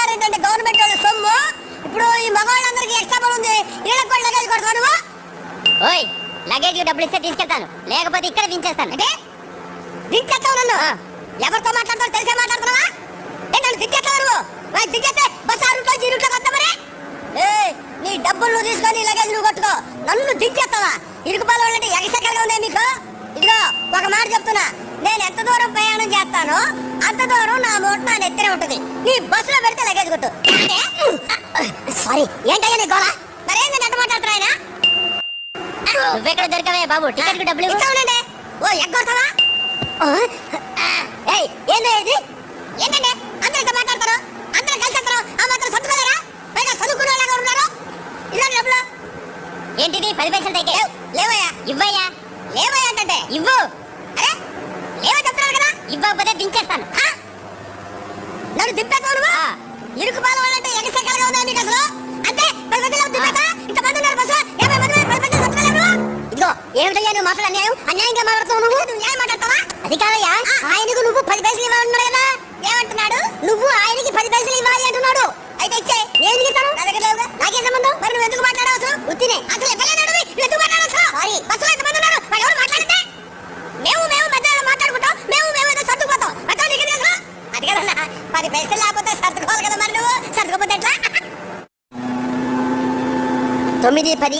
తింటున్నారంటే government వాళ్ళ సొమ్ము. ఇప్పుడు ఈ మగవాళ్ళందరికీ ఎక్స్ట్రా పని ఉంది, వీళ్ళకి కూడా లగేజ్ కొడతావు నువ్వు. ఓయ్, లగేజ్ డబ్బులు ఇస్తే తీసుకెళ్తాను, లేకపోతే ఇక్కడ దించేస్తాను. అంటే దించేస్తావు నన్ను? ఎవరితో మాట్లాడతావు తెలిసే మాట్లాడుతున్నావా? నన్ను దించేస్తావు నువ్వు? దించేస్తే బస్ ఆ రూట్లో ఈ రూట్లోకి వస్తా మరి. నీ డబ్బులు నువ్వు తీసుకొని లగేజ్ నువ్వు కొట్టుకో, నన్ను దించేస్తావా? ఇరుకుపాలు వాళ్ళంటే ఎగసెక్కలుగా ఉన్నాయి మీకు. ఇదిగో ఒక మాట చెప్తున్నా, నేను ఎంత దూరం ప్రయాణం చేస్తానో అంత దూరం నా మోటు నా నెత్తినే ఉంటుంది. నీ బస్సులో పెడితే లగేజ్ కొట్టు. సారీ, ఏంటయ్యా నీ గోళ? మరేంది నెట్ట మాట్లాడుతున్నా ఆయన? నువ్వెక్కడ దొరకవే బాబు, టికెట్ డబ్బులు ఇస్తావునండి. ఓ ఎగ్గొడతావా? ఏంటో ఇది? ఏంటండి అందరితో మాట్లాడతారు, అందరూ కలిసి వస్తారు, ఆ మాత్రం సర్దుకోలేరా? పైగా చదువుకునే వాళ్ళగా ఉన్నారు. ఇలాంటి డబ్బులు ఏంటిది? 10 పైసలు తగ్గే. లేవయ్యా. ఇవ్వయ్యా. లేవయ్యా అంటే ఇవ్వు. అరే లేవా చెప్తున్నాను కదా. ఇవ్వకపోతే దించేస్తాను. నన్ను దింపేస్తావు నువ్వు? ఇరుకు పాల వాళ్ళంటే ఎగసెక్కలుగా ఉందా మీకు అసలు? అంటే 10 మందిలో దింపేస్తా, ఇంతమంది ఉన్నారు బస్సులో, 50 మంది 10 మంది సర్దుకోలేరు నువ్వు? ఇదిగో ఏమిటయ్యా నువ్వు మాట్లాడే అన్యాయం? అన్యాయంగా మాట్లాడుతావు నువ్వు. నువ్వు న్యాయం మాట్లాడతావా? అది కాదయ్యా, ఆయనకు నువ్వు 10 పైసలు ఇవ్వాలన్నాడు కదా. ఏమంటున్నాడు? నువ్వు ఆయనకి 10 పైసలు ఇవ్వాలి అంటున్నాడు. అయితే ఇచ్చే. నేను ఇస్తాను. నా దగ్గర లేవుగా. నాకే సంబంధం? మరి నువ్వు ఎందుకు మాట్లాడావు అసలు? ఉత్తినే. అసలు ఎక్కలేనాడు నువ్వు ఎందుకు మాట్లాడావు అసలు? సారీ. బస్సులో ఎంతమంది ఉన్నారు, వాళ్ళు ఎవరు మాట్లాడితే మేము మధ్యలో మాట్లాడుకుంటాం, మేము ఏదో సర్దుకుపోతాం. అట్లా నీకు తెలుసు? అది కదన్నా, 10 పైసలు లేకపోతే సర్దుకోవాలి కదా. మరి నువ్వు సర్దుకోపోతే ఎట్లా? 9, 10.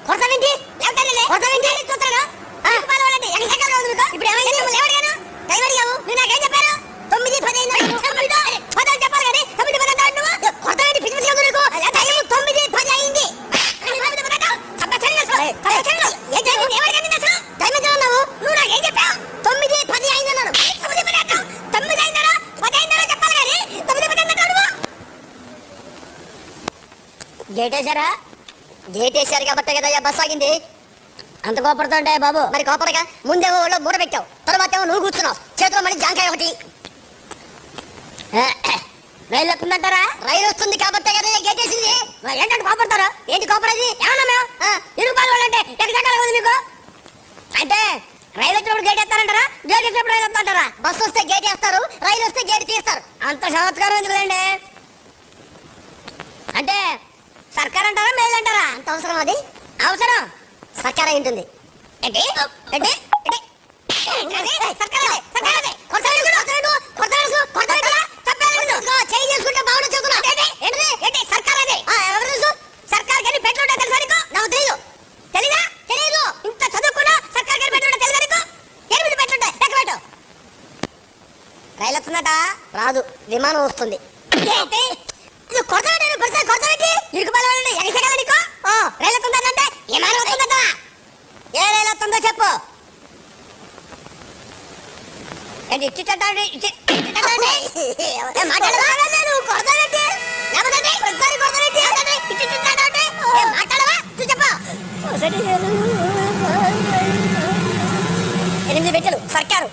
కొడతావేంటి? కొడతావేంటి? చూస్తాను. ఇప్పుడు ఏమైంది? లేవడిగాను, టైం అడిగావు, నువ్వు నాకేం చెప్పారు? 9, 10 అయింది. 10 అని చెప్పాలి కానీ 9, 10 అంటావు నువ్వు. కొడతావేంటి? పిచ్చి పిచ్చిగా ఉంది నీకు. టైం 9, 10 అయింది. నువ్వు నాకేం చెప్పావు? 9, 10 అయింది అన్నాను. 9, 10 అంటావు. 9 అయిందనో 10 అయిందనో చెప్పాలి కానీ 9, 10 అంటావు నువ్వు. గేట్ వేశారా? గేట్ వేశారు కాబట్టి కదా బస్ ఆగింది. అంత కోపడుతుంటే బాబు. మరి కోపడగా ముందేమో ఒళ్ళో మూడ పెట్టావు, తర్వాత ఏమో నువ్వు కూర్చున్నావు, చేతిలో మళ్ళీ జాంకాయ ఒకటి. రైలు వస్తుందంటారా? రైలు వస్తుంది కాబట్టి కదా గేట్ వేసింది. ఏంటంటే కోపడతారు? ఏంటి కోపడేది? ఏమన్నా మేము ఇరుపాలు వాళ్ళంటే ఎక్కడ ఉంది మీకు? అంటే రైలు వచ్చినప్పుడు గేట్ వేస్తారంటారా, గేట్ వేసినప్పుడు రైలు వస్తుంటారా? బస్సు వస్తే గేట్ వేస్తారు, రైలు వస్తే గేట్ తీస్తారు. అంత చమత్కారం ఎందుకులేండి? అంటే సర్కార్ అంటారా మేలు అంటారా? అంత అవసరం అది? అవసరం సర్కార్ అయి ఉంటుంది. ఏంటి ఏంటి చేయి చేసుకుంటే బాగుంటుంది చెబుతున్నా. ఏంటి సర్కార్ అది? ఎవరు తెలుసు? సర్కార్ కానీ పెట్రోల్ తెలుసా నీకు? నాకు తెలియదు. తెలీదా? తెలియదు. ఇంత చదువుకున్నా సర్కార్ కానీ పెట్రోల్ తెలుసా నీకు? 8 పెట్రోల్ లెక్క పెట్టు. రైలు వస్తుందట? రాదు, విమానం వస్తుంది. కొడతావేంటి? ఇరుకుపాల వాళ్ళని ఎగసగల నీకు? రైలు వస్తుందంటే విమానం వస్తుందట. ఏ రైలు వస్తుందో చెప్పు. ఎనిమిది పెట్టెలు సర్కారు.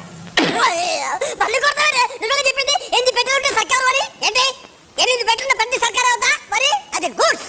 మళ్ళీ కొడతాడే నువ్వు చెప్పింది 8 పెట్టెలు ఉంటే సర్కారు అని. ఏంటి 8 పెట్టెలు ప్రతి సర్కారు అవుతా మరి? అది గూడ్స్.